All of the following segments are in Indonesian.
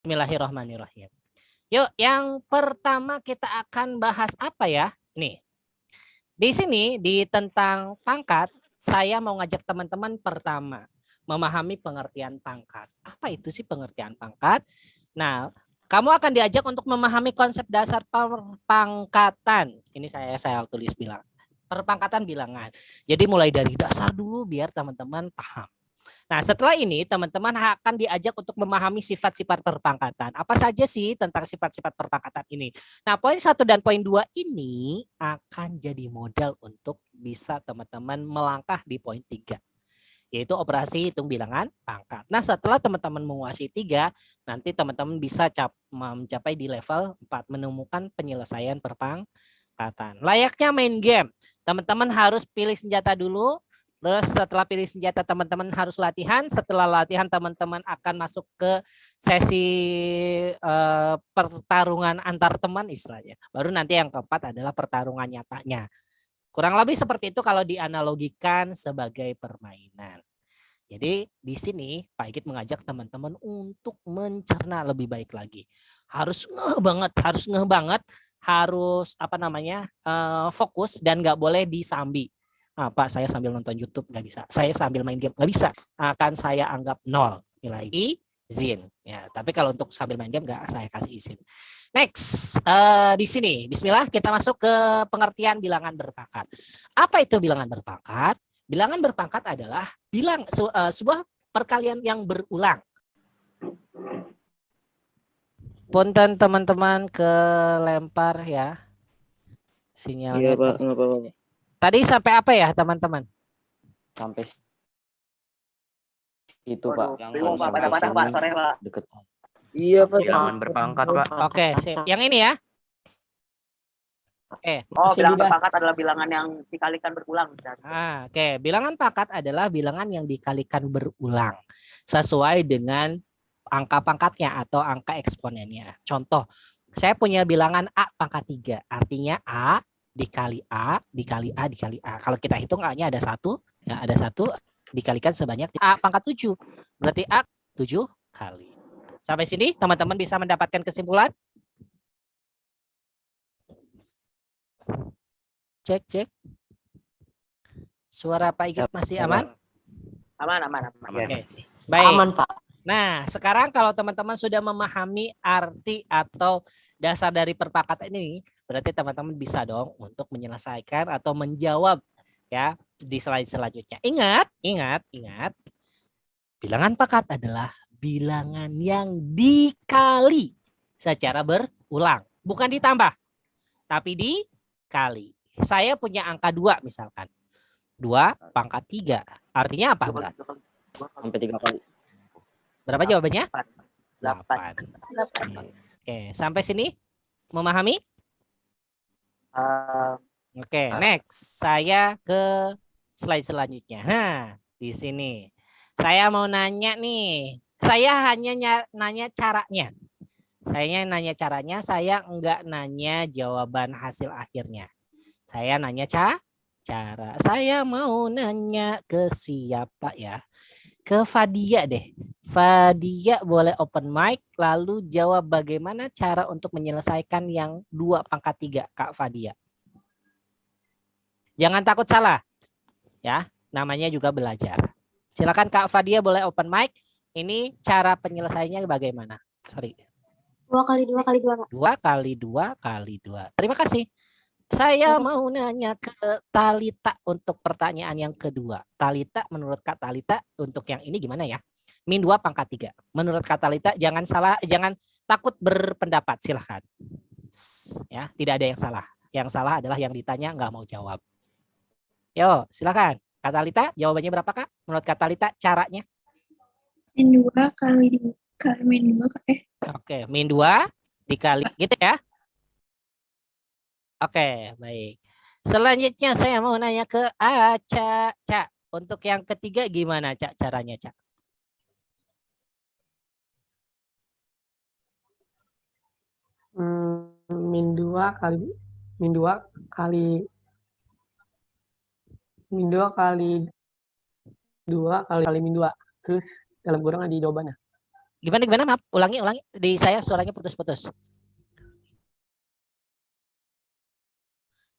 Bismillahirrahmanirrahim. Yuk, yang pertama kita akan bahas apa ya? Nih, di sini di tentang pangkat, saya mau ngajak teman-teman pertama memahami pengertian pangkat. Apa itu sih pengertian pangkat? Nah, kamu akan diajak untuk memahami konsep dasar perpangkatan. Ini saya tulis bilang. Perpangkatan bilangan. Jadi mulai dari dasar dulu biar teman-teman paham. Nah, setelah ini teman-teman akan diajak untuk memahami sifat-sifat perpangkatan. Apa saja sih tentang sifat-sifat perpangkatan ini? Nah, poin 1 dan poin 2 ini akan jadi modal untuk bisa teman-teman melangkah di poin 3, yaitu operasi hitung bilangan pangkat. Nah, setelah teman-teman menguasai 3, nanti teman-teman bisa mencapai di level 4, menemukan penyelesaian perpangkatan. Layaknya main game, teman-teman harus pilih senjata dulu. Terus setelah pilih senjata teman-teman harus latihan. Setelah latihan teman-teman akan masuk ke sesi pertarungan antar teman istilahnya. Baru nanti yang keempat adalah pertarungan nyatanya. Kurang lebih seperti itu kalau dianalogikan sebagai permainan. Jadi di sini Pak Igit mengajak teman-teman untuk mencerna lebih baik lagi. Harus ngeh banget, harus fokus dan nggak boleh disambi. Pak, saya sambil nonton YouTube nggak bisa. Saya sambil main game nggak bisa. Akan saya anggap 0 nilai izin. Ya, tapi kalau untuk sambil main game nggak saya kasih izin. Next, di sini, Bismillah kita masuk ke pengertian bilangan berpangkat. Apa itu bilangan berpangkat? Bilangan berpangkat adalah sebuah perkalian yang berulang. Punten teman-teman kelempar ya sinyalnya. Iya Pak, nggak apa-apa. Tadi sampai apa ya teman-teman? Sampai itu Pak. Bingung Pak, pada-pada Pak, sore Pak. Deket. Iya Pak. Bilangan berpangkat Pak. Oke, sip. Yang ini ya. Oke. Oh, bilangan berpangkat adalah bilangan yang dikalikan berulang. Oke. Bilangan pangkat adalah bilangan yang dikalikan berulang sesuai dengan angka pangkatnya atau angka eksponennya. Contoh, saya punya bilangan A pangkat 3. Artinya A dikali A dikali A dikali A. Kalau kita hitung A-nya ada 1, ya ada 1 dikalikan sebanyak A pangkat 7. Berarti A 7 kali. Sampai sini teman-teman bisa mendapatkan kesimpulan? Cek. Suara Pak Igit masih aman? Aman. Oke. Baik. Aman Pak. Nah, sekarang kalau teman-teman sudah memahami arti atau dasar dari perpangkatan ini, berarti teman-teman bisa dong untuk menyelesaikan atau menjawab ya di slide selanjutnya. Ingat. Bilangan pangkat adalah bilangan yang dikali secara berulang, bukan ditambah, tapi dikali. Saya punya angka 2 misalkan. 2 pangkat 3. Artinya apa? Sampai 3 kali. Berapa jawabannya? 8. Oke, sampai sini memahami? Oke, next. Saya ke slide selanjutnya. Di sini. Saya mau nanya nih. Saya hanya nanya caranya. Saya enggak nanya jawaban hasil akhirnya. Saya nanya cara. Saya mau nanya ke siapa ya? Ke Fadia deh. Fadia boleh open mic lalu jawab bagaimana cara untuk menyelesaikan yang 2 pangkat 3, Kak Fadia. Jangan takut salah. Ya, namanya juga belajar. Silakan Kak Fadia boleh open mic. Ini cara penyelesaiannya bagaimana? Sorry. 2 kali 2 kali 2, Pak. 2 kali 2 kali 2. Terima kasih. Saya mau nanya ke Talita untuk pertanyaan yang kedua. Talita, menurut Kak Talita untuk yang ini gimana ya? Min 2 pangkat 3. Menurut Kak Talita jangan takut berpendapat, silahkan. Ya, tidak ada yang salah. Yang salah adalah yang ditanya nggak mau jawab. Yo, silakan. Kak Talita, jawabannya berapa Kak? Menurut Kak Talita caranya? Min 2 kali min 2 Oke, min 2 dikali gitu ya. Oke, baik. Selanjutnya saya mau nanya ke Aca. Cak, untuk yang ketiga gimana Cak caranya Cak? Min 2 kali min 2 kali 2 kali min 2 terus dalam kurang ada jawabannya. Gimana? Maaf, ulangi. Di saya suaranya putus-putus.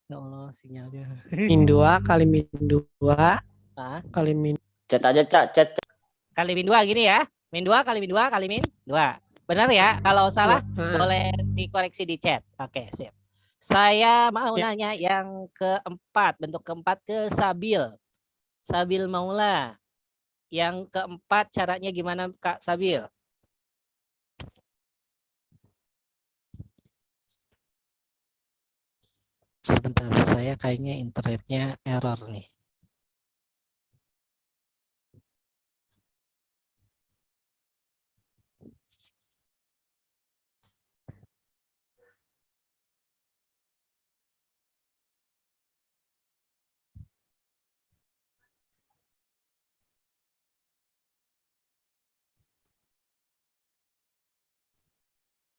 Ya Allah, sinyalnya. Min 2 kali min 2 Ah, kali min. Chat aja, chat. kali min 2 gini ya. Min 2 kali min 2 kali min 2. Benar ya? Kalau salah boleh dikoreksi di chat. Oke, sip. Saya mau nanya yang keempat, bentuk keempat ke Sabil. Sabil Maula. Yang keempat caranya gimana Kak Sabil? Sebentar, saya kayaknya internetnya error nih.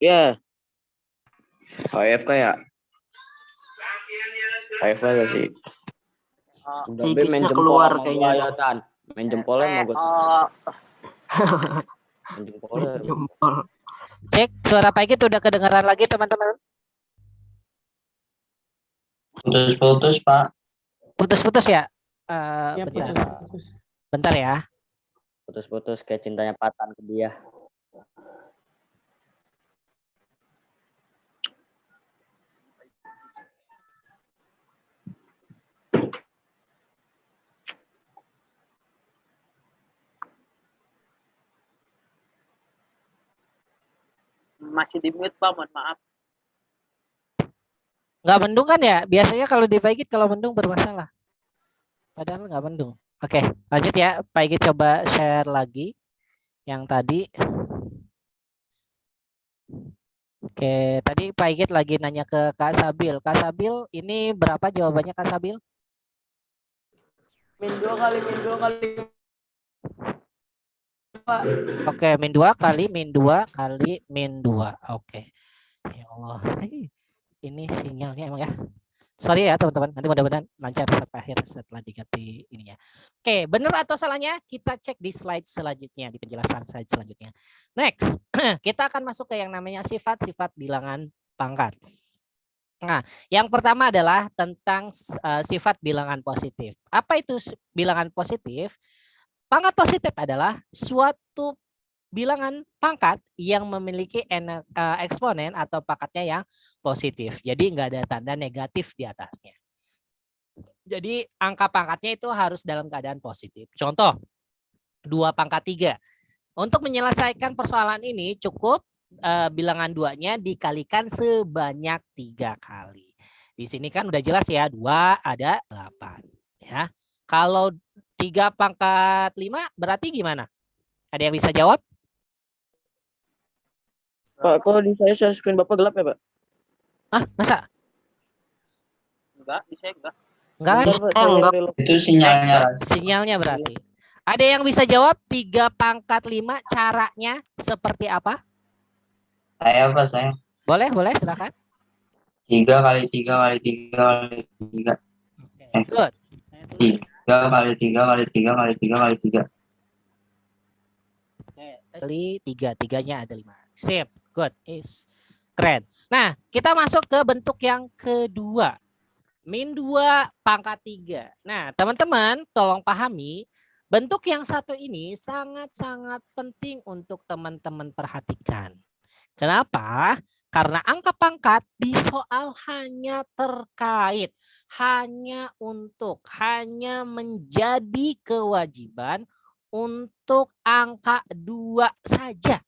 Ya. HFK ya? HFK gak sih? Udah be main jempol kayaknya. Main jempolnya mau gue. Main jempolnya. Cek suara Pak Igit udah kedengaran lagi teman-teman. Putus-putus, Pak. Putus-putus ya? Ya, Bentar. putus. Bentar ya. Putus-putus kayak cintanya Patan ke dia. Masih di mute, Pak, mohon maaf. Nggak mendung kan ya? Biasanya kalau di Pak Igit kalau mendung bermasalah. Padahal nggak mendung. Oke, lanjut ya. Pak Igit coba share lagi yang tadi. Oke, tadi Pak Igit lagi nanya ke Kak Sabil. Kak Sabil, ini berapa jawabannya Kak Sabil? Min 2 kali min 2 kali. Oke, min 2 kali min 2 kali min 2. Oke. Ya Allah. Ini sinyalnya emang ya. Sorry ya teman-teman, nanti mudah-mudahan lancar sampai akhir setelah diganti ininya. Oke, benar atau salahnya kita cek di slide selanjutnya, di penjelasan slide selanjutnya. Next, kita akan masuk ke yang namanya sifat-sifat bilangan pangkat. Nah, yang pertama adalah tentang sifat bilangan positif. Apa itu bilangan positif? Pangkat positif adalah suatu bilangan pangkat yang memiliki eksponen atau pangkatnya yang positif. Jadi nggak ada tanda negatif di atasnya. Jadi angka pangkatnya itu harus dalam keadaan positif. Contoh, 2 pangkat 3. Untuk menyelesaikan persoalan ini cukup bilangan 2-nya dikalikan sebanyak 3 kali. Di sini kan udah jelas ya, 2 ada 8. Ya. Kalau 3 pangkat 5 berarti gimana? Ada yang bisa jawab? Pak, kok di saya screen Bapak gelap ya, Pak? Ah, masa? Enggak, di saya enggak. Enggak kan? Enggak. Itu sinyalnya. Sinyalnya berarti. Ada yang bisa jawab 3 pangkat 5 caranya seperti apa? Saya apa saya? Boleh, silakan. 3 kali 3 kali 3 kali 3. Good. 3 kali 3 kali 3 kali 3 kali 3. Kali 3, 3-nya ada 5. Sip, good, is keren. Nah, kita masuk ke bentuk yang kedua. Min 2 pangkat 3. Nah, teman-teman tolong pahami, bentuk yang satu ini sangat-sangat penting untuk teman-teman perhatikan. Kenapa? Karena angka pangkat di soal hanya terkait, hanya menjadi kewajiban untuk angka 2 saja.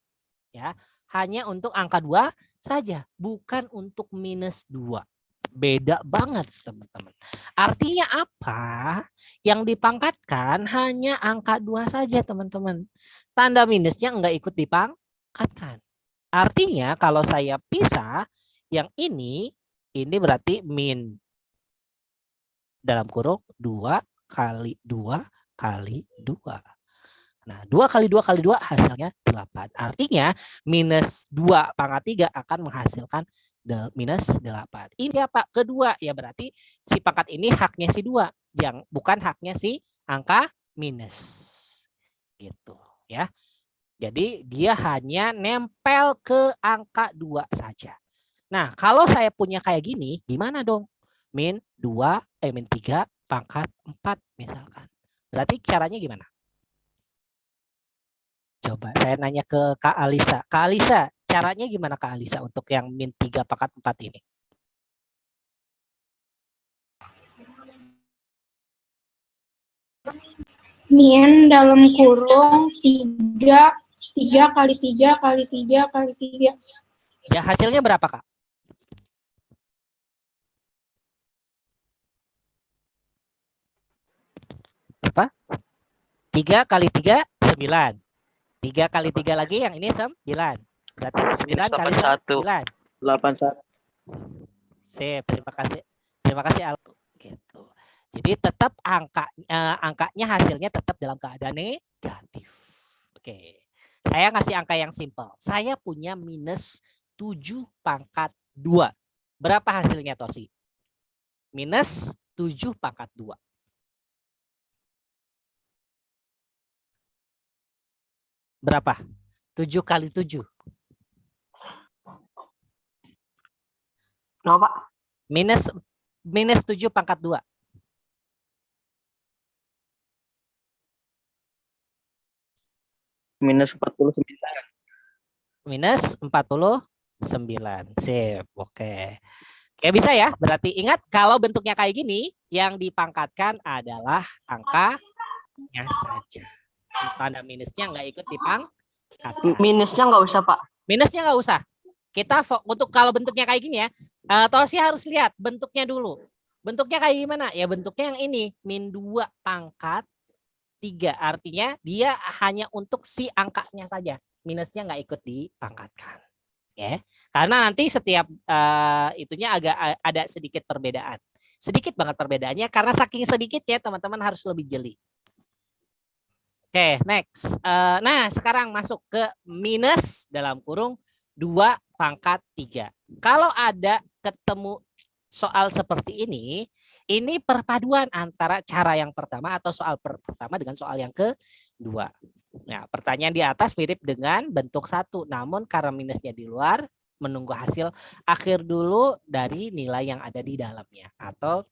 Ya, hanya untuk angka 2 saja, bukan untuk minus 2. Beda banget, teman-teman. Artinya apa? Yang dipangkatkan hanya angka 2 saja, teman-teman. Tanda minusnya enggak ikut dipangkatkan. Artinya kalau saya pisah, yang ini berarti min dalam kurung 2 kali 2 kali 2. Nah, 2 kali 2 kali 2 hasilnya 8. Artinya minus 2 pangkat 3 akan menghasilkan minus 8. Ini siapa? Kedua, ya berarti si pangkat ini haknya si 2, yang bukan haknya si angka minus. Gitu, ya. Jadi dia hanya nempel ke angka 2 saja. Nah, kalau saya punya kayak gini, gimana dong? Min 3 pangkat 4 misalkan. Berarti caranya gimana? Coba saya nanya ke Kak Alisa. Kak Alisa, caranya gimana Kak Alisa untuk yang min 3 pangkat 4 ini? Min dalam kurung 3 kali 3 kali 3 kali 3. Ya, hasilnya berapa, Kak? Apa? 3 kali 3, 9. 3 kali 3 lagi yang ini 9. Berarti 9 kali 9. 81. Sip, terima kasih. Terima kasih Altu. Gitu. Jadi tetap angkanya hasilnya tetap dalam keadaan negatif. Oke. Saya ngasih angka yang simpel. Saya punya minus 7 pangkat 2. Berapa hasilnya Tosi? Minus 7 pangkat 2. Berapa? 7 kali 7. Kenapa Pak? Minus 7 pangkat 2. Minus 49. Minus 49. Sip. Oke. Oke, bisa ya. Berarti ingat kalau bentuknya kayak gini, yang dipangkatkan adalah angkanya saja. Tanda minusnya nggak ikut dipangkatkan. Minusnya nggak usah Pak. Minusnya nggak usah. Kita untuk kalau bentuknya kayak gini ya, Tosi harus lihat bentuknya dulu. Bentuknya kayak gimana? Ya bentuknya yang ini, min 2 pangkat 3. Artinya dia hanya untuk si angkanya saja. Minusnya nggak ikut dipangkatkan. Ya, karena nanti setiap itunya agak ada sedikit perbedaan. Sedikit banget perbedaannya karena saking sedikit ya teman-teman harus lebih jeli. Oke, next. Nah, sekarang masuk ke minus dalam kurung 2 pangkat 3. Kalau ada ketemu soal seperti ini perpaduan antara cara yang pertama atau soal pertama dengan soal yang kedua. Nah, pertanyaan di atas mirip dengan bentuk 1, namun karena minusnya di luar, menunggu hasil akhir dulu dari nilai yang ada di dalamnya. Atau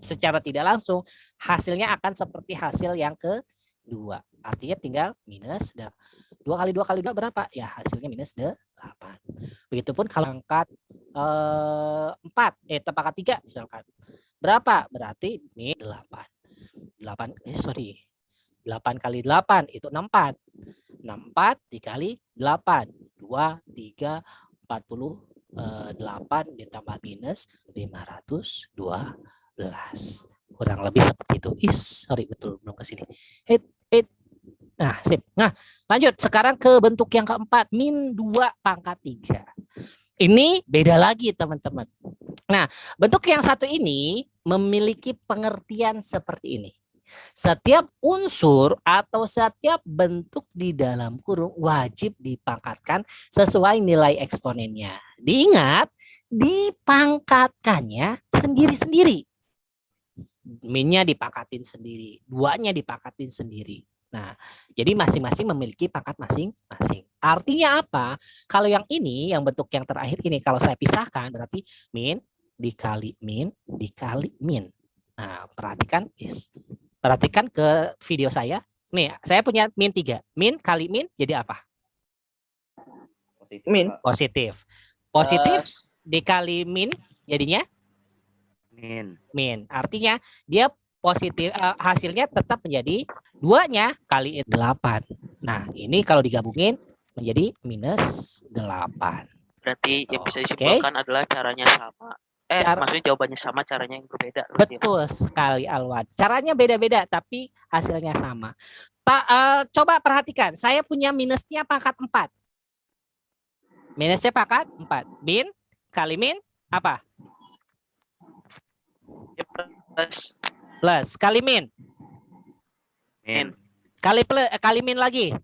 secara tidak langsung, hasilnya akan seperti hasil yang kedua. Artinya tinggal minus 2 kali 2 kali 2 berapa? Ya, hasilnya minus 8. Begitupun kalau angkat 4, pangkat 3 misalkan. Berapa? Berarti min 8. 8 kali 8 itu 64. 64 dikali 8. 2, 3, 48 ditambah minus 512. Kurang lebih seperti itu. Sorry betul belum ke sini. Nah, sip. Nah, lanjut sekarang ke bentuk yang keempat, min 2 pangkat 3. Ini beda lagi, teman-teman. Nah, bentuk yang satu ini memiliki pengertian seperti ini. Setiap unsur atau setiap bentuk di dalam kurung wajib dipangkatkan sesuai nilai eksponennya. Diingat, dipangkatkannya sendiri-sendiri. Minnya dipangkatin sendiri, 2-nya dipangkatin sendiri. Nah, jadi masing-masing memiliki pangkat masing-masing. Artinya apa? Kalau yang ini, yang bentuk yang terakhir ini, kalau saya pisahkan berarti min dikali min dikali min. Nah, perhatikan ke video saya. Nih, saya punya min 3. Min kali min jadi apa? Min. Positif. Positif dikali min jadinya? Min. Artinya dia positif, hasilnya tetap menjadi 2-nya kali 8. Nah, ini kalau digabungin menjadi minus 8. Berarti yang bisa disimpulkan adalah caranya sama. Maksudnya jawabannya sama, caranya yang berbeda. Betul sekali Alwan. Caranya beda-beda tapi hasilnya sama. Coba perhatikan, saya punya minusnya pangkat 4. Minusnya pangkat 4. Min kali min apa? Plus kali min. Kali min lagi.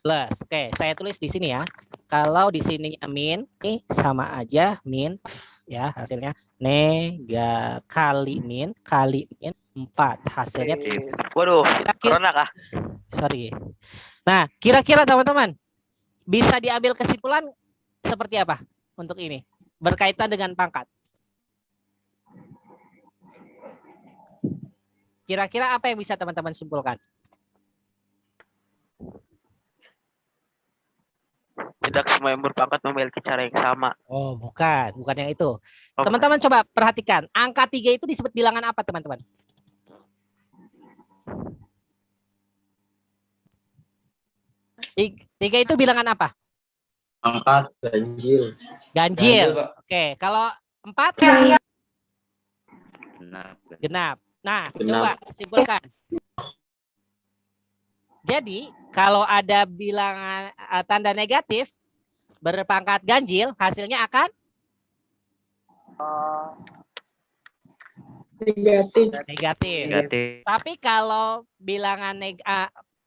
Plus. Oke, saya tulis di sini ya. Kalau di sini min, ini sama aja min ya, hasilnya kali min 4. Hasilnya Waduh, corona kah? Sorry. Nah, kira-kira teman-teman bisa diambil kesimpulan seperti apa untuk ini berkaitan dengan pangkat? Kira-kira apa yang bisa teman-teman simpulkan? Tidak semua yang berpangkat memiliki cara yang sama. Oh, bukan yang itu. Oh, Teman-teman coba perhatikan, angka 3 itu disebut bilangan apa, teman-teman? Tiga itu bilangan apa? Angkat. Ganjil. Ganjil. Ganjil, Pak. Oke, kalau 4? Genap. Nah, Genap. coba simpulkan. Jadi, kalau ada bilangan tanda negatif berpangkat ganjil, hasilnya akan Negatif. negatif. negatif. Tapi kalau bilangan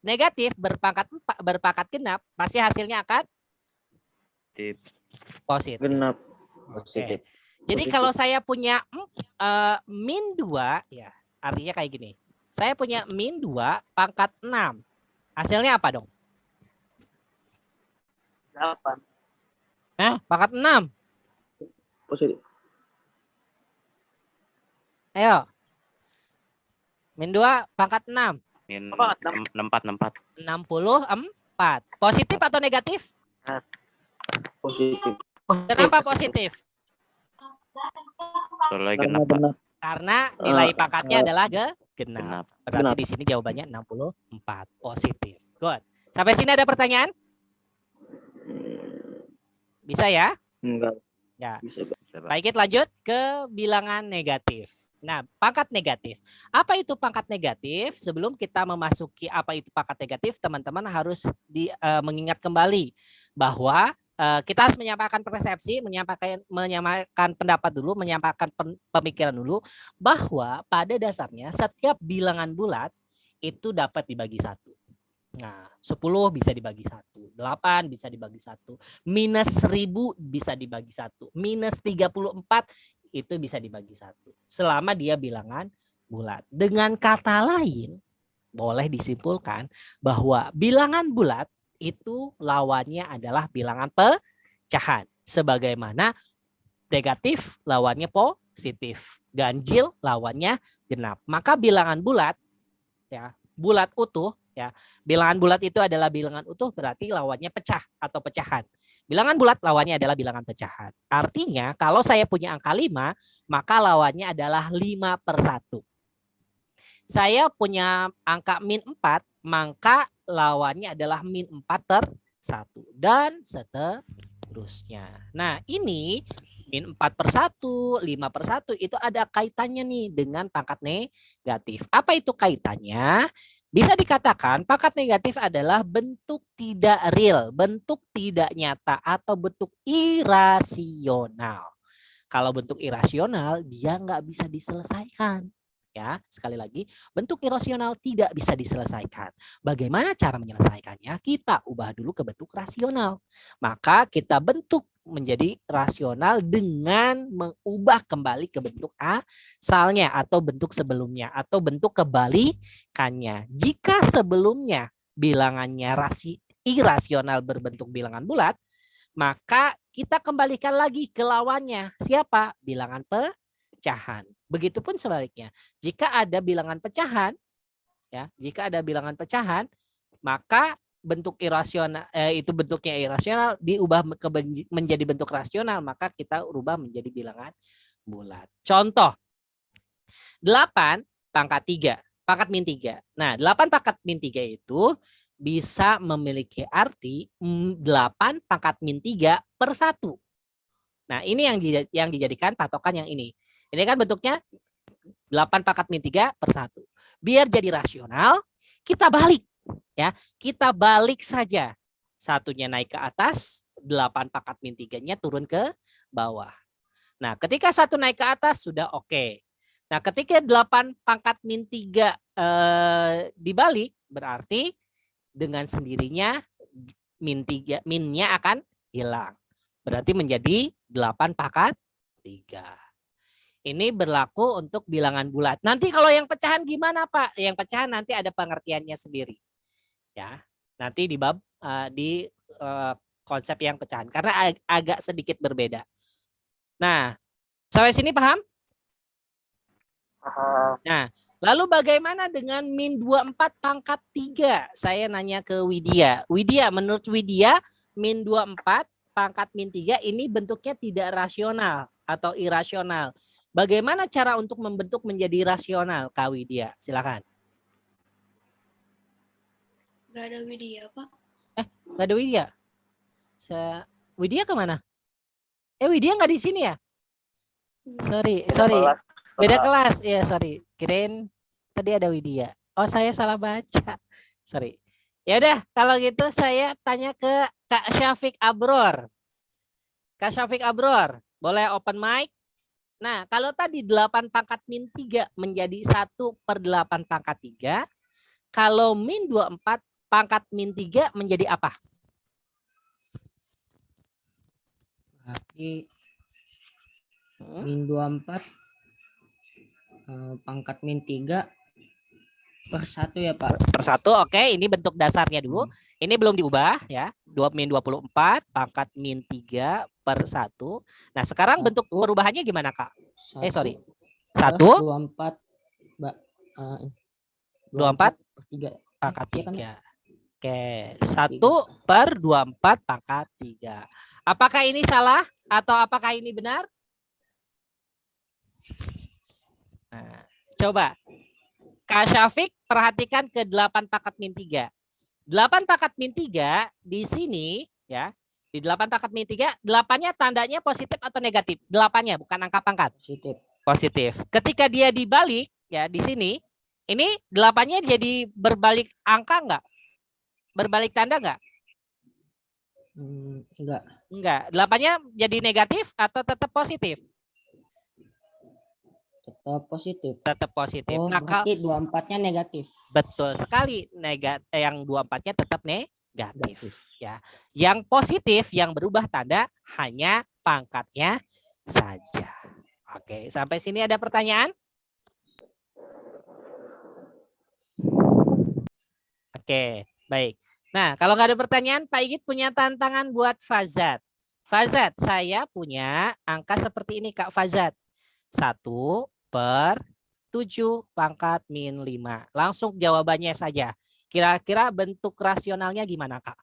negatif berpangkat genap, pasti hasilnya akan positif. Genap. Positif. Jadi Positif. kalau saya punya min 2, ya artinya kayak gini. Saya punya min 2 pangkat 6. Hasilnya apa dong? 8. Nah, pangkat 6. Positif. Ayo. Min 2 pangkat 6. Apa? 64. 64. Positif atau negatif? Positif. Kenapa positif? Karena nilai pangkatnya adalah genap. Berarti Genap. di sini jawabannya 64. Positif. Good. Sampai sini ada pertanyaan? Bisa ya? Enggak. Ya. Bisa, Pak. Baik, kita lanjut ke bilangan negatif. Nah, pangkat negatif. Apa itu pangkat negatif? Sebelum kita memasuki apa itu pangkat negatif, teman-teman harus mengingat kembali bahwa kita harus menyampaikan persepsi, menyampaikan pendapat dulu, menyampaikan pemikiran dulu, bahwa pada dasarnya setiap bilangan bulat itu dapat dibagi 1. Nah, 10 bisa dibagi 1, 8 bisa dibagi 1, minus 1000 bisa dibagi 1, minus 34 itu bisa dibagi 1. Selama dia bilangan bulat. Dengan kata lain, boleh disimpulkan bahwa bilangan bulat itu lawannya adalah bilangan pecahan. Sebagaimana negatif lawannya positif, ganjil lawannya genap. Maka bilangan bulat, ya, bulat utuh, ya, bilangan bulat itu adalah bilangan utuh, berarti lawannya pecah atau pecahan. Bilangan bulat lawannya adalah bilangan pecahan. Artinya kalau saya punya angka 5, maka lawannya adalah 5/1. Saya punya angka min 4, maka lawannya adalah min 4/1. Dan seterusnya. Nah, ini min 4/1, 5/1 itu ada kaitannya nih dengan pangkat negatif. Apa itu kaitannya? Bisa dikatakan pangkat negatif adalah bentuk tidak real, bentuk tidak nyata, atau bentuk irasional. Kalau bentuk irasional, dia nggak bisa diselesaikan. Ya, sekali lagi, bentuk irasional tidak bisa diselesaikan. Bagaimana cara menyelesaikannya? Kita ubah dulu ke bentuk rasional. Maka kita bentuk menjadi rasional dengan mengubah kembali ke bentuk asalnya atau bentuk sebelumnya atau bentuk kebalikannya. Jika sebelumnya bilangannya irasional berbentuk bilangan bulat, maka kita kembalikan lagi ke lawannya. Siapa? Bilangan pecahan. Begitupun sebaliknya. Jika ada bilangan pecahan, ya, jika ada bilangan pecahan, maka bentuk irasional itu bentuknya irasional diubah menjadi bentuk rasional, maka kita ubah menjadi bilangan bulat. Contoh 8 pangkat 3, pangkat min 3. Nah, 8 pangkat min 3 itu bisa memiliki arti 8 pangkat min 3/1. Nah, ini yang dijadikan patokan yang ini. Ini kan bentuknya 8 pangkat min 3/1. Biar jadi rasional, kita balik. Ya, kita balik saja. Satunya naik ke atas, 8 pangkat min 3-nya turun ke bawah. Nah, ketika satu naik ke atas sudah oke. Nah, ketika 8 pangkat min 3 dibalik, berarti dengan sendirinya minnya akan hilang. Berarti menjadi 8 pangkat 3. Ini berlaku untuk bilangan bulat. Nanti kalau yang pecahan gimana, Pak? Yang pecahan nanti ada pengertiannya sendiri. Ya, Nanti di bab di konsep yang pecahan karena agak sedikit berbeda. Nah, sampai sini paham? Nah, lalu bagaimana dengan min 24 pangkat 3? Saya nanya ke Widya. Widya, menurut Widya, min 24 pangkat min 3 ini bentuknya tidak rasional atau irasional. Bagaimana cara untuk membentuk menjadi rasional, Kak Widya? Silakan. Gak ada Widya, Pak. Nggak ada Widya? Widya kemana? Widya nggak di sini ya? Sorry. Beda kelas. Ya, sorry. Kirain tadi ada Widya. Oh, saya salah baca. Sorry. Ya udah, kalau gitu saya tanya ke Kak Syafiq Abror. Kak Syafiq Abror, boleh open mic? Nah, kalau tadi 8 pangkat min 3 menjadi 1/8 pangkat 3, kalau min 24 pangkat min 3 menjadi apa? Berarti min 24 pangkat min 3 per 1 ya Pak. Per 1, oke. Ini bentuk dasarnya dulu. Ini belum diubah ya. 2 min 24 pangkat min 3 per 1. Nah, sekarang bentuk perubahannya gimana, Kak? 1 24 24 per 3 pangkat 3. Iya kan? Oke, 1/24 pangkat 3. Apakah ini salah atau apakah ini benar? Nah, coba Kak Syafiq perhatikan ke 8 pangkat min 3. 8 pangkat min 3 di sini ya. Di 8 pangkat min 3, 8-nya tandanya positif atau negatif? 8-nya bukan angka pangkat. Positif. Positif. Ketika dia dibalik ya di sini, ini 8-nya jadi berbalik angka enggak? Berbalik tanda enggak? Enggak. Enggak. 8-nya jadi negatif atau tetap positif? Tetap positif. Tetap positif. Oh, Nah, berarti 24-nya negatif. betul sekali. Yang 24-nya tetap negatif ya. Yang positif yang berubah tanda hanya pangkatnya saja. Oke, sampai sini ada pertanyaan? Oke, baik. Nah, kalau nggak ada pertanyaan, Pak Igit punya tantangan buat Fazat. Fazat, saya punya angka seperti ini, Kak Fazat. 1/7 pangkat min 5. Langsung jawabannya saja. Kira-kira bentuk rasionalnya gimana, Kak?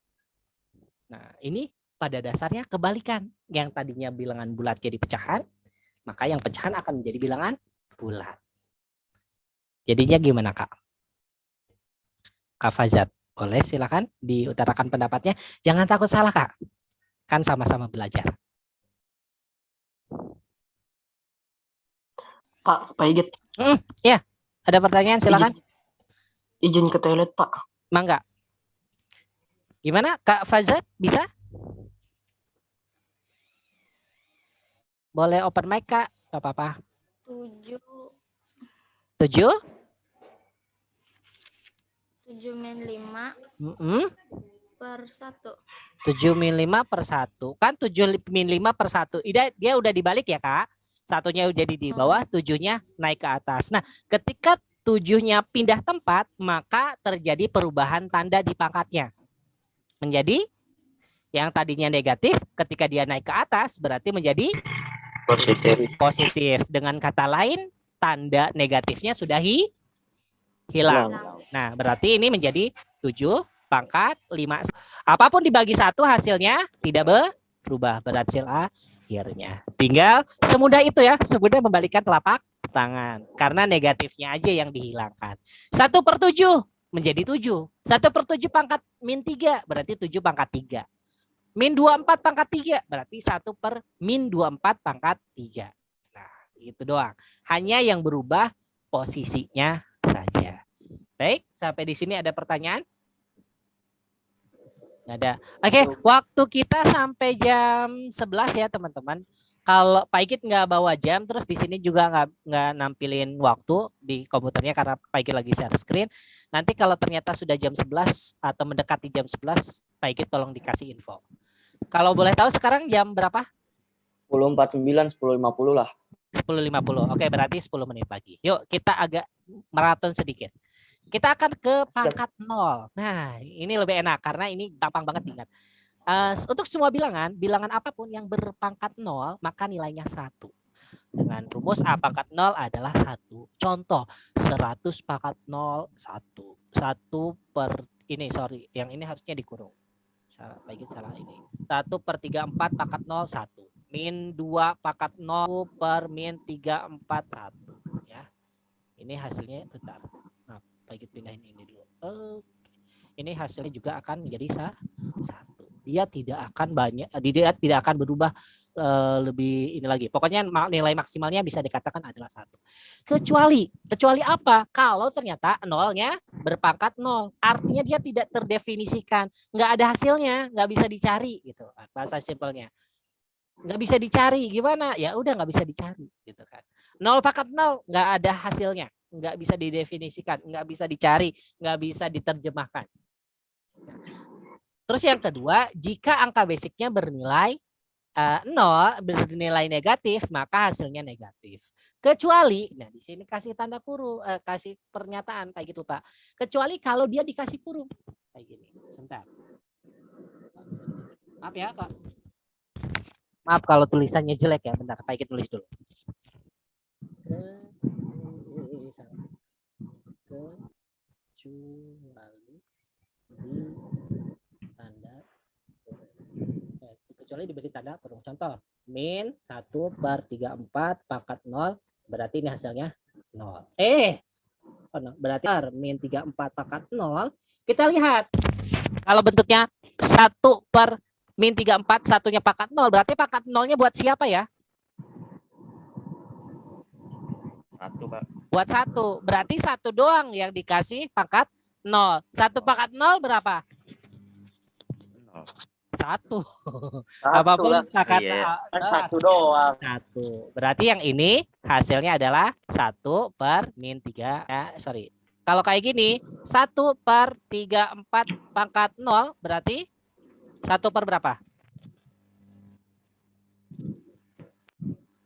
Nah, ini pada dasarnya kebalikan. Yang tadinya bilangan bulat jadi pecahan, maka yang pecahan akan menjadi bilangan bulat. Jadinya gimana, Kak? Kak Fazat, boleh silakan diutarakan pendapatnya. Jangan takut salah, Kak. Kan sama-sama belajar. Pak Igit. Ya, ada pertanyaan silakan. Izin ke toilet, Pak. Mangga. Gimana, Kak Fazat? Bisa? Boleh open mic, Kak? Gak apa-apa. 7 min 5 per 1. 7 min 5 per 1. Kan 7 min 5 per 1. Dia udah dibalik ya, Kak? Satunya jadi di bawah, 7-nya naik ke atas. Nah, ketika 7-nya pindah tempat, maka terjadi perubahan tanda di pangkatnya. Menjadi yang tadinya negatif, ketika dia naik ke atas, berarti menjadi positif. Dengan kata lain, tanda negatifnya sudah hilang. Nah, berarti ini menjadi 7 pangkat 5. Apapun dibagi 1 hasilnya tidak berubah. Berhasil akhirnya. Tinggal semudah itu ya, semudah membalikkan telapak tangan. Karena negatifnya aja yang dihilangkan. 1/7 menjadi 7. 1/7 pangkat min 3 berarti 7 pangkat 3. Min 24 pangkat 3 berarti 1/min 24 pangkat 3. Nah, itu doang. Hanya yang berubah posisinya saja. Baik, sampai di sini ada pertanyaan? Nggak ada. Oke, waktu kita sampai jam 11 ya teman-teman. Kalau Pak Igit nggak bawa jam, terus di sini juga nggak nampilin waktu di komputernya karena Pak Igit lagi share screen. Nanti kalau ternyata sudah jam 11 atau mendekati jam 11, Pak Igit tolong dikasih info. Kalau boleh tahu sekarang jam berapa? 10.49, 10.50 lah. 10.50. Oke, berarti 10 menit lagi. Yuk kita agak maraton sedikit. Kita akan ke pangkat 0. Nah, ini lebih enak karena ini gampang banget diingat. Untuk semua bilangan apapun yang berpangkat 0, maka nilainya 1. Dengan rumus A pangkat 0 adalah 1. Contoh, 100 pangkat 0, 1. 1 per, yang ini harusnya dikurung. Salah ini. 1/34 pangkat 0, 1. Min 2 pangkat 0 per min 3/4, 1. Ya. Ini hasilnya, bentar. Nah, Paigit pindahin ini dulu. Ini hasilnya juga akan menjadi 1. Dia tidak akan berubah lebih ini lagi. Pokoknya nilai maksimalnya bisa dikatakan adalah 1. Kecuali apa? Kalau ternyata nolnya berpangkat 0, artinya dia tidak terdefinisikan, nggak ada hasilnya, nggak bisa dicari gitu. Bahasa simpelnya. Nggak bisa dicari, gimana? Ya udah nggak bisa dicari gitu kan. 0 pangkat 0 nggak ada hasilnya, nggak bisa didefinisikan, nggak bisa dicari, nggak bisa diterjemahkan. Terus yang kedua, jika angka basicnya bernilai 0, bernilai negatif, maka hasilnya negatif. Kecuali, nah di sini kasih tanda kurung, kasih pernyataan kayak gitu Pak. Kecuali kalau dia dikasih kurung kayak gini. Sebentar. Maaf ya Kak. Maaf kalau tulisannya jelek ya. Bentar, Pak Igit tulis dulu. Kecuali diberi tanda kurung. Contoh, min 1/34 pangkat 0, berarti ini hasilnya 0. Berarti min 34 pangkat 0. Kita lihat, kalau bentuknya 1 per min 34, satunya pangkat 0, berarti pangkat 0-nya buat siapa ya? 1, Pak. Buat 1, berarti 1 doang yang dikasih pangkat 0. 1 pangkat 0 berapa? 1. Apapun pangkat 1 doang. 1. Berarti yang ini hasilnya adalah 1 per min 3. Kalau kayak gini, 1/34 pangkat 0 berarti 1 per berapa?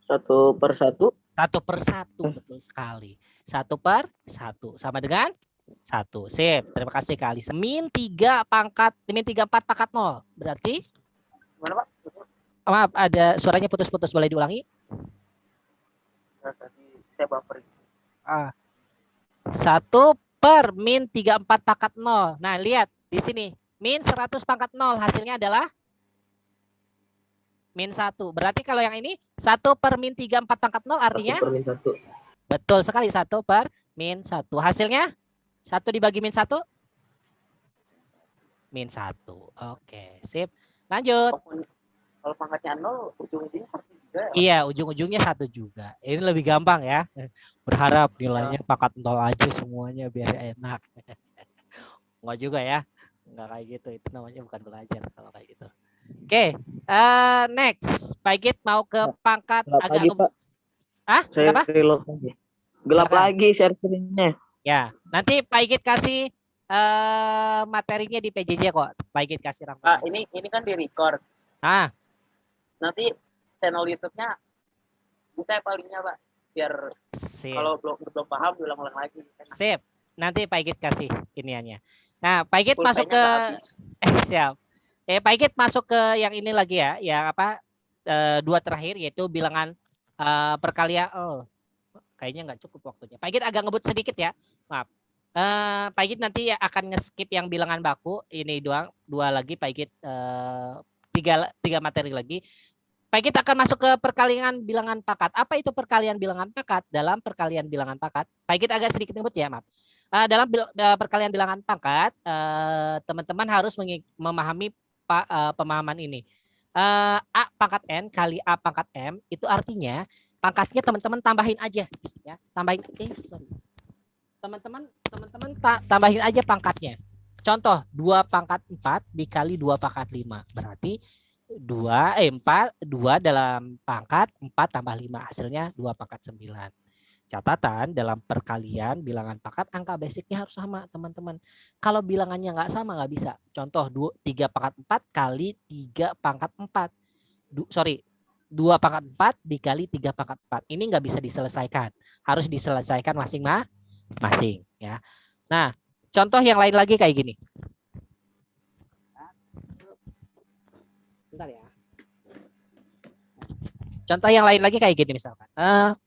1/1. 1/1, betul sekali. 1/1 sama dengan 1. Sip, terima kasih Kak Alisa. Min 34 pangkat 0. Berarti Gimana Pak? maaf, ada suaranya putus-putus, boleh diulangi? Tadi saya baper. 1 per min 34 pangkat 0. Nah, lihat di sini. Min 100 pangkat 0 hasilnya adalah min 1. Berarti kalau yang ini 1 per min 34 pangkat 0 artinya 1 per min 1. betul sekali, 1 per min 1. Hasilnya 1 dibagi min 1? Min 1. Oke, sip. Lanjut. Kalau pangkatnya 0, ujung-ujungnya 1 juga. Iya, ujung-ujungnya 1 juga. Ini lebih gampang ya. Berharap nilainya pangkat 0 aja semuanya biar enak. Enggak juga ya. Enggak kayak gitu. Itu namanya bukan belajar kalau kayak gitu. Oke, next. Pak Igit mau ke pangkat Gelap agak lagi, Pak. Saya kenapa? reload lagi. Gelap Silakan. lagi share screen-nya. Ya, nanti Pak Igit kasih materinya di PJJ kok. Pak Igit kasih rangkuman. Pak, ini kan di-record. Nanti channel YouTube-nya buka palingnya Pak, biar Sip. kalau belum paham ulang-ulang lagi. Sip. Nanti Pak Igit kasih iniannya. Nah, Pak Igit masuk ke Pulpenya nggak habis. siap. Pak Igit masuk ke yang ini lagi ya, yang apa? 2 terakhir yaitu bilangan perkalian. Kayaknya nggak cukup waktunya. Pak Igit agak ngebut sedikit ya. Maaf. Pak Igit nanti akan nge-skip yang bilangan baku. Ini doang, 2 lagi Pak Igit, 3 materi lagi. Pak Igit akan masuk ke perkalian bilangan pangkat. Apa itu perkalian bilangan pangkat? Dalam perkalian bilangan pangkat, Pak Igit agak sedikit ngebut ya, maaf. Dalam perkalian bilangan pangkat, teman-teman harus memahami pemahaman ini. A pangkat N kali A pangkat M itu artinya pangkatnya teman-teman tambahin aja ya, tambahin teman-teman tambahin aja pangkatnya. Contoh 2 pangkat 4 dikali 2 pangkat 5 berarti 2 dalam pangkat 4 tambah 5 hasilnya 2 pangkat 9. Catatan dalam perkalian bilangan pangkat angka basicnya harus sama teman-teman. Kalau bilangannya nggak sama nggak bisa. Contoh 3 pangkat 4 kali 3 pangkat 4. 2 pangkat 4 dikali 3 pangkat 4. Ini nggak bisa diselesaikan. Harus diselesaikan masing-masing ya. Nah, contoh yang lain lagi kayak gini. Bentar ya. Contoh yang lain lagi kayak gini misalkan.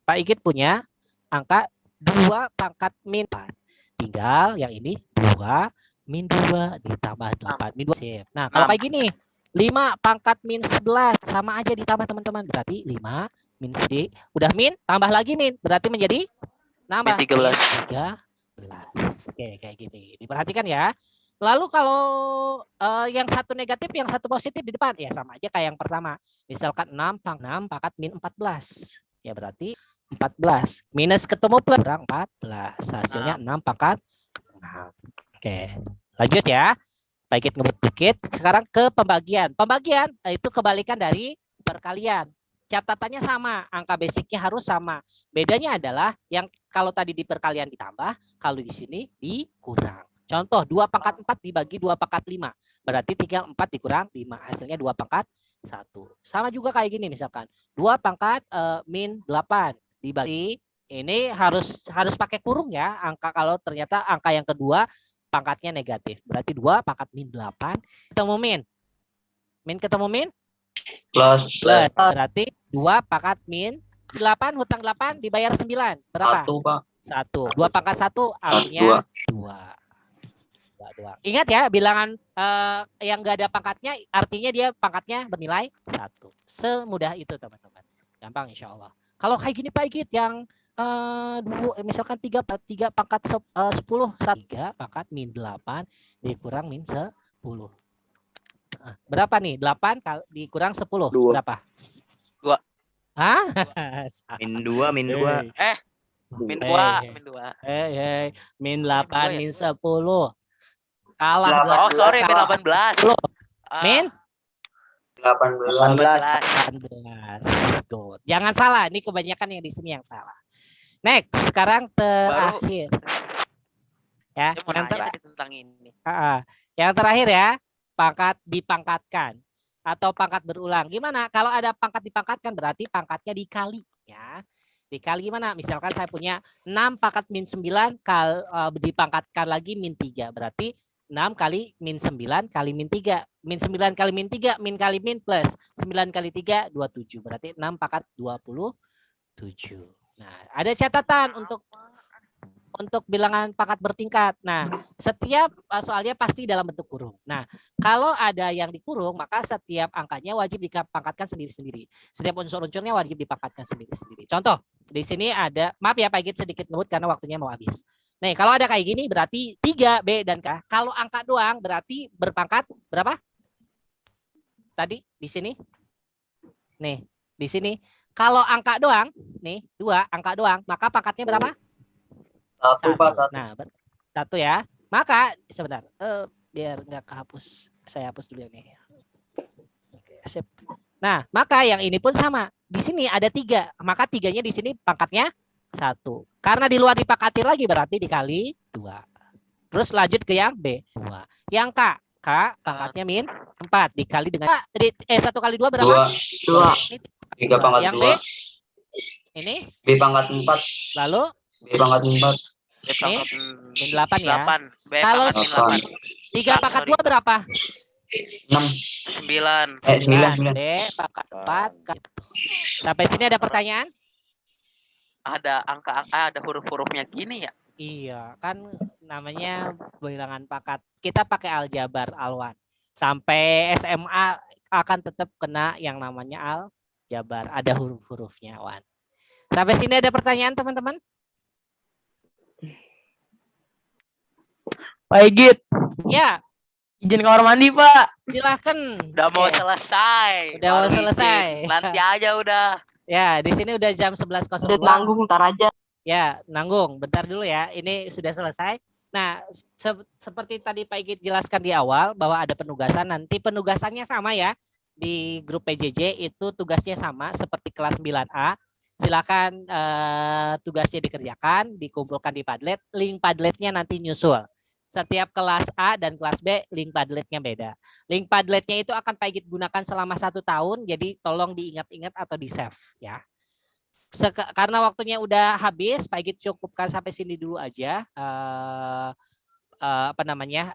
Pak Igit punya angka 2 pangkat min 4. Tinggal yang ini 2 min 2 ditambah 8 min 2. Sip. Nah, kalau kayak gini 5 pangkat min 11 sama aja ditambah teman-teman. Berarti 5 min 11. Udah min, tambah lagi min. Berarti menjadi nambah 13. Oke, kayak gini. Diperhatikan ya. Lalu kalau yang satu negatif, yang satu positif di depan, ya sama aja kayak yang pertama. Misalkan 6 pangkat min 14. Ya berarti 14. Minus ketemu plus kurang 14. Hasilnya 6 pangkat 6. Oke, lanjut ya. Baik, ngebut dikit. Sekarang ke pembagian. Pembagian itu kebalikan dari perkalian. Catatannya sama, angka basicnya harus sama. Bedanya adalah yang kalau tadi di perkalian ditambah, kalau di sini dikurang. Contoh 2 pangkat 4 dibagi 2 pangkat 5. Berarti tinggal 4 dikurang 5. Hasilnya 2 pangkat 1. Sama juga kayak gini misalkan. 2 pangkat min 8 dibagi. Ini harus pakai kurung ya. Angka kalau ternyata angka yang kedua pangkatnya negatif. Berarti 2 pangkat min 8 ketemu min. Min ketemu min? Plus. Berarti 2 pangkat min 8 hutang 8 dibayar 9. Berapa? 1, Pak. 1. 2 pangkat 1 artinya 2. Ingat ya, bilangan yang enggak ada pangkatnya artinya dia pangkatnya bernilai 1. Semudah itu teman-teman. Gampang insya Allah. Kalau kayak gini Pak Igit yang misalkan 3 pangkat 10, 3 pangkat min 8 dikurang min 10. Berapa nih? 8 dikurang 10. 2. Berapa? 2. Hah? Min 2, min 2. Min 2. Min 8 min 10. Kalah. Oh, sorry, min 18. Min 18. Good. Jangan salah, ini kebanyakan yang di sini yang salah. Next, sekarang terakhir. Ya, yang terakhir tentang ini. Yang terakhir ya, pangkat dipangkatkan atau pangkat berulang. Gimana? Kalau ada pangkat dipangkatkan berarti pangkatnya dikali ya. Dikali gimana? Misalkan saya punya 6 pangkat min 9 dipangkatkan lagi min 3. Berarti 6 kali min 9 kali min 3. Min 9 kali min 3, min kali min plus 9 kali 3, 27. Berarti 6 pangkat 27. Nah, ada catatan untuk bilangan pangkat bertingkat. Nah, setiap soalnya pasti dalam bentuk kurung. Nah, kalau ada yang dikurung, maka setiap angkanya wajib dipangkatkan sendiri-sendiri. Setiap unsur-unsurnya wajib dipangkatkan sendiri-sendiri. Contoh, di sini ada, maaf ya Pak Igit sedikit ngebut karena waktunya mau habis. Nih, kalau ada kayak gini berarti 3, B, dan K. Kalau angka doang berarti berpangkat berapa? Tadi di sini. Nih, di sini. Kalau angka doang, nih, 2 angka doang, maka pangkatnya berapa? 1, Pak. 1. Nah, 1 ya. Maka sebentar, biar nggak kehapus, saya hapus dulu ini. Oke, sip. Nah, maka yang ini pun sama. Di sini ada 3, maka 3-nya di sini pangkatnya 1. Karena di luar dipangkatin lagi berarti dikali 2. Terus lanjut ke yang B, 2. Yang K pangkatnya min 4 dikali dengan 1 kali 2 berapa? 2. 3 pangkat 2. Yang B ini B pangkat 4. lalu B pangkat 4. min 8 ya. 8. Kalau min 8. 3 pangkat 2 berapa? 6. 9. 9. B pangkat 4. Sampai sini ada pertanyaan? Ada angka-angka, ada huruf-hurufnya gini ya? Iya, kan namanya bilangan pangkat. Kita pakai aljabar Alwan. Sampai SMA akan tetap kena yang namanya aljabar. Ada huruf-hurufnya, Wan. Sampai sini ada pertanyaan, teman-teman? Pak Igit, Ya, izin kamar mandi, Pak. silahkan. Udah mau selesai. Udah mau Baru selesai. izin. Nanti aja udah. Ya, di sini udah jam 11.02. Udah tanggung, ntar aja. Ya, nanggung. Bentar dulu ya. Ini sudah selesai. Nah, seperti tadi Pak Igit jelaskan di awal bahwa ada penugasan. Nanti penugasannya sama ya. Di grup PJJ itu tugasnya sama seperti kelas 9A. Silakan tugasnya dikerjakan, dikumpulkan di Padlet. Link Padletnya nanti nyusul. Setiap kelas A dan kelas B link Padletnya beda. Link Padletnya itu akan Pak Igit gunakan selama 1 tahun. Jadi tolong diingat-ingat atau di save ya. Karena waktunya udah habis, Pak Igit cukupkan sampai sini dulu aja. apa namanya